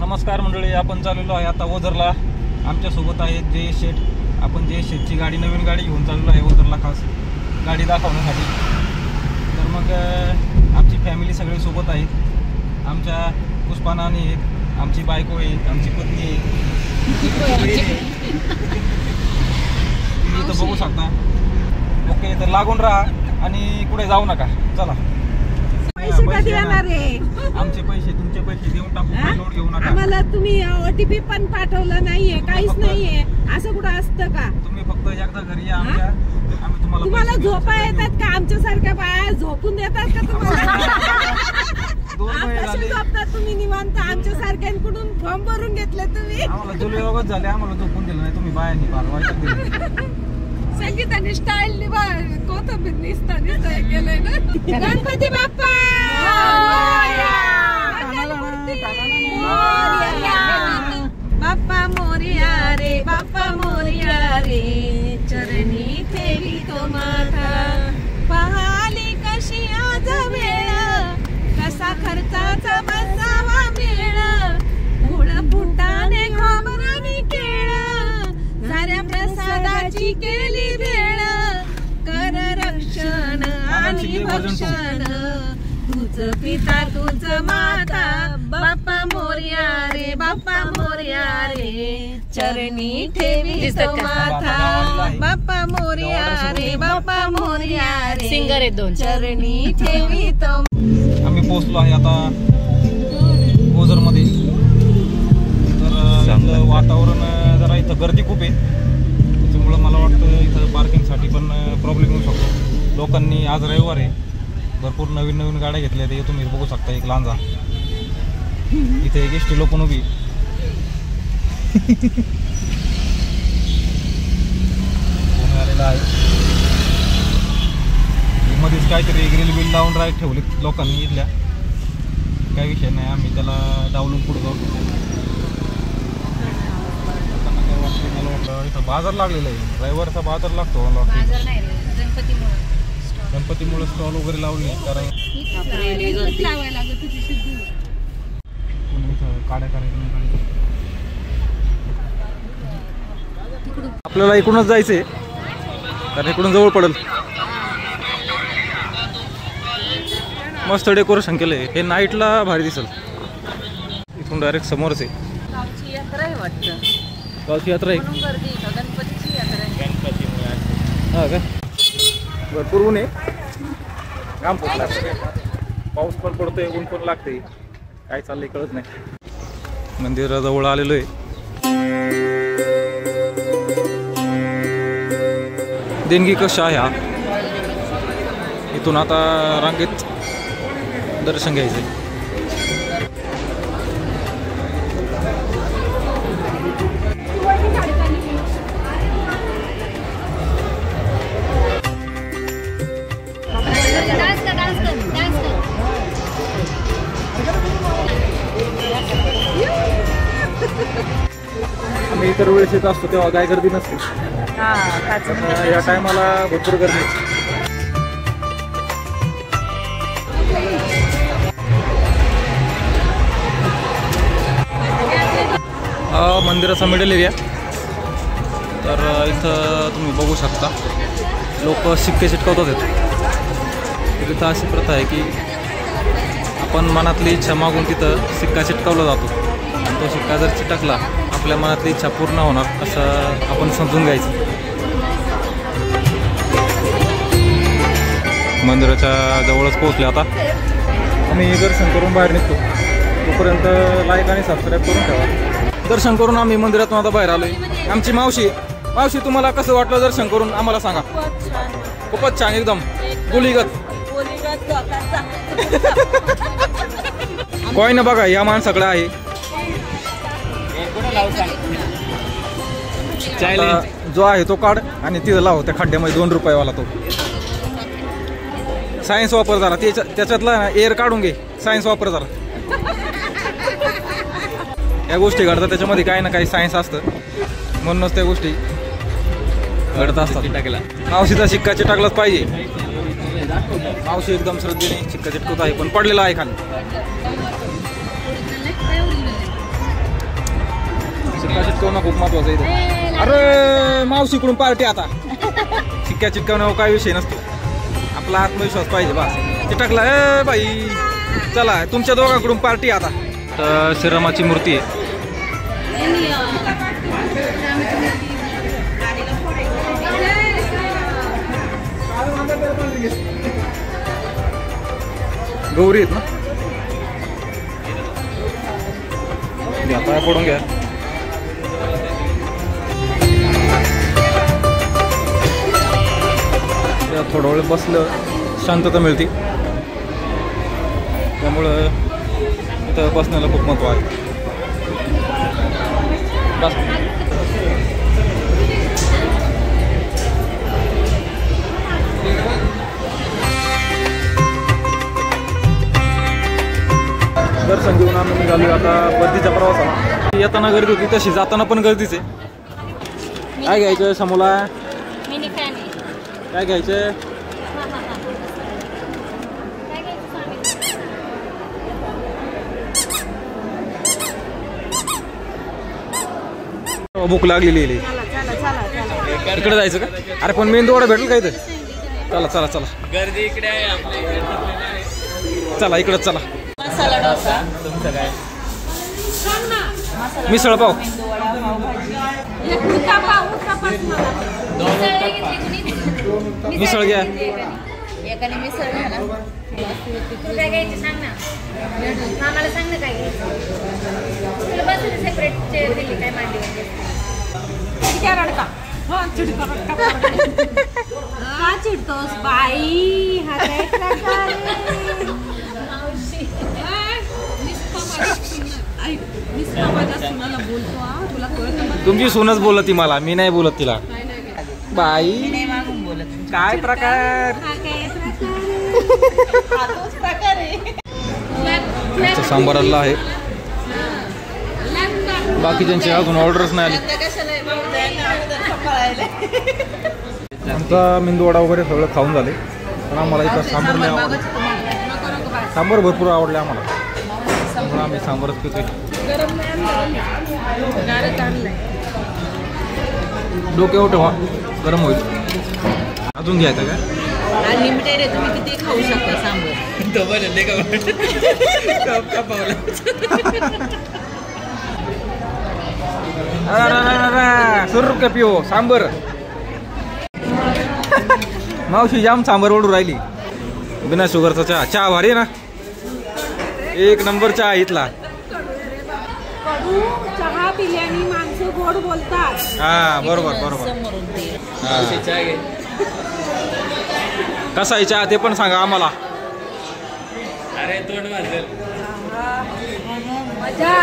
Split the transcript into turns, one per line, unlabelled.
नमस्कार मंडळी, आपण चाललेलो आहे आता ओझरला. आमच्या सोबत आहेत जयेश शेठ. आपण जयेश शेठची गाडी, नवीन गाडी घेऊन चाललेलो आहे ओझरला, खास गाडी दाखवण्यासाठी. तर मग आमची फॅमिली सगळे सोबत आहेत. आमच्या पुष्पानानी आहेत, आमची बायको आहे, आमची पत्नी आहे. तुम्ही इथं बघू शकता. ओके, तर लागून राहा आणि कुठे जाऊ नका. चला.
पैसे कधी येणार आहे?
आमचे पैसे तुमचे पैसे देऊन टाकू, लोड घेऊ नका.
आम्हाला तुम्ही OTP पण पाठवलं नाहीये, काहीच नाहीये. असं कुठं असतं का?
तुम्ही फक्त एकदा घरी या आमच्या, आम्ही
तुम्हाला झोपा येतात का? आमच्या सारख्या बाया झोपून देतात का तुम्हाला? कसे झोपतात तुम्ही निवांत? आमच्या सारख्यांकडून फॉर्म भरून घेतले तुम्ही.
आम्हाला जुलयोगच झाले, आम्हाला झोपून दिलं नाही तुम्ही बायांनी. फार वाईट दिलं.
संगीताने स्टाईल कोथंबीर निसता केलंय ना. गणपती बाप्पा बाप्पा मोरया रे, बाप्पा मोरया रे, चरणी ठेवी तो माथा. पाहाली कशी आज वेळ, कसा खर्चाचा बसावा मेळ. गुळ फुटाने खोबराने केळ, साऱ्या प्रसादाची केली भेळ. कर रक्षण आणि भक्षण, तुझ पिता तुझ माता. बाप्पा मोरया रे, बाप्पा मोरया रे, चरणी ठेवी तो माथा. बाप्पा मोरया रे, बाप्पा मोरया रे,
सिंगर आहे दोन,
चरणी ठेवी तो.
आम्ही पोहोचलो आहे आता ओझर मध्ये. तर इथलं वातावरण जरा, इथं गर्दी खूप आहे, त्याच्यामुळं मला वाटतं इथं पार्किंगसाठी पण प्रॉब्लेम येऊ शकतो. लोकांनी, आज रविवार आहे, भरपूर नवीन नवीन गाड्या घेतल्या. ते तुम्ही बघू शकता. एक लांजा इथे एक एसटी लोकं उभी. कोण आलेला आहे मध्येच, काहीतरी ग्रिल बिल लावून ठेवले लोकांनी इथल्या. काही विषय नाही, आम्ही त्याला डावलून पुढे जाऊ. लोकांना काय वाटतं, मला वाटतं इथं बाजार लागलेला आहे. रविवारचा बाजार लागतो मला वाटतं. गणपतीमुळे स्टॉल वगैरे लावले. कारण काड्या करायच्या. आपल्याला इकडूनच जायचंय, कारण इकडून जवळ पडेल. मस्त डेकोरेशन केलंय. हे नाईटला भारी दिसेल. इथून डायरेक्ट समोरच आहे.
गावची यात्रा आहे वाटतं.
गावची यात्रा आहे.
गणपतीची यात्रा आहे.
हा का? भरपूर ऊन आहे. काम फुटला, पाऊस पण पडतोय, ऊन पण लागते. काय चाललंय कळत नाही. मंदिराजवळ आलेलो आहे. देणगी कशा आहे हा. इथून आता रांगेत दर्शन घ्यायचंय. आम्ही इतर वेळेस येत असतो तेव्हा काय गर्दी नसते. या टायमाला भरपूर गर्दी. मंदिराचा मिडल एरिया. तर इथं तुम्ही बघू शकता, लोक शिक्के चिटकवतात. इथं अशी प्रथा आहे की आपण मनातली इच्छा मागून तिथं सिक्का चिटकवला जातो. आणि तो सिक्का जर चिटकला, आपल्या मनातली इच्छा पूर्ण होणार असं आपण समजून घ्यायचं. मंदिराच्या जवळच पोहोचले आता. आम्ही दर्शन करून बाहेर निघतो. तोपर्यंत लाईक आणि सबस्क्राईब करून ठेवा. दर्शन करून आम्ही मंदिरातून आता बाहेर आलोय. आमची मावशी, तुम्हाला कसं वाटलं दर्शन करून आम्हाला सांगा. खूपच छान, एकदम गुलीगत. कोय ना बघा, या माणसाकडे आहे. जो आहे तो काढ आणि तिथं लाव त्या खड्ड्यामध्ये. 2 रुपयावाला तो. सायन्स वापर जरा, त्याच्यातला एअर काढून घे. सायन्स वापर जरा. या गोष्टी घडतात, त्याच्यामध्ये काही ना काही सायन्स असतं, म्हणूनच त्या गोष्टी घडत असतात. मावशीचा शिक्का चिटकलाच पाहिजे. मावशी एकदम श्रद्धेने शिक्का चिटकवत आहे, पण पडलेला आहे खाली. चिटकवणं खूप महत्वाचं आहे. अरे मावशीकडून पार्टी आता. चिक्क्या चिटकवण्यावर काय विषय नसतो, आपला आत्मविश्वास पाहिजे बस. चिटकला ए बाई. चला तुमच्या दोघांकडून पार्टी आता. तर श्रीरामाची मूर्ती आहे. गौरी आहेत ना. आता पडून घ्या. थोडा वेळ बसलं शांतता मिळते, त्यामुळं इथं बसण्याला खूप महत्त्व आहे. बस दर्शन घेऊन आम्ही निघालो आता गर्दीच्या प्रवासाला. येताना गर्दी होती तशी जाताना पण गर्दीच आहे. काय घ्यायचं समोला? काय घ्यायचं? भूक लागलेली आहे. इकडे जायचं का? अरे पण मेंदू वडा भेटेल का इथं? चला चला चला,
गर्दी इकडे आहे आपल्या.
चला इकडं चला.
मसाला डोसा तुमचं काय?
मिसळ पाव. मिसळ घ्या.
एकाने मिसळ घ्या ना. तू काय घ्यायचं सांग ना. आम्हाला सांग ना काय घ्यायचं. तुला बस सेपरेट चेअर दिली काय मांडी वगैरे.
हा चिडतोस बाई. हा काय प्रकार आहे?
तुमची सूनच बोलत ती मला, मी नाही बोलत तिला. बाई काय प्रकार. सांबाराला आहे. बाकीच्यांची अजून ऑर्डरच नाही आली. आमचा मेंदूवडा वगैरे सगळं खाऊन झाले, पण आम्हाला इथं सांबार नाही आवडलं. सांबार भरपूर आवडले आम्हाला, त्यामुळे आम्ही सांबारच पितोय. डोके उठे व्हा, गरम होईल. अजून घ्यायचं का?
अनलिमिटेड आहे, तुम्ही किती खाऊ शकता सांबार. तो बरं दे का
सुरू का पिओ सांबर. मावशी जाम सांबर ओढून राहिली. बिना शुगरचा चहा. चहा भारी ना, एक नंबर चहा इथला.
चहा पिल्याने माणसं गोड बोलतात.
हा बरोबर बरोबर. कसा आहे चहा ते पण सांगा आम्हाला.
अरे तोंड वाजल.
मजा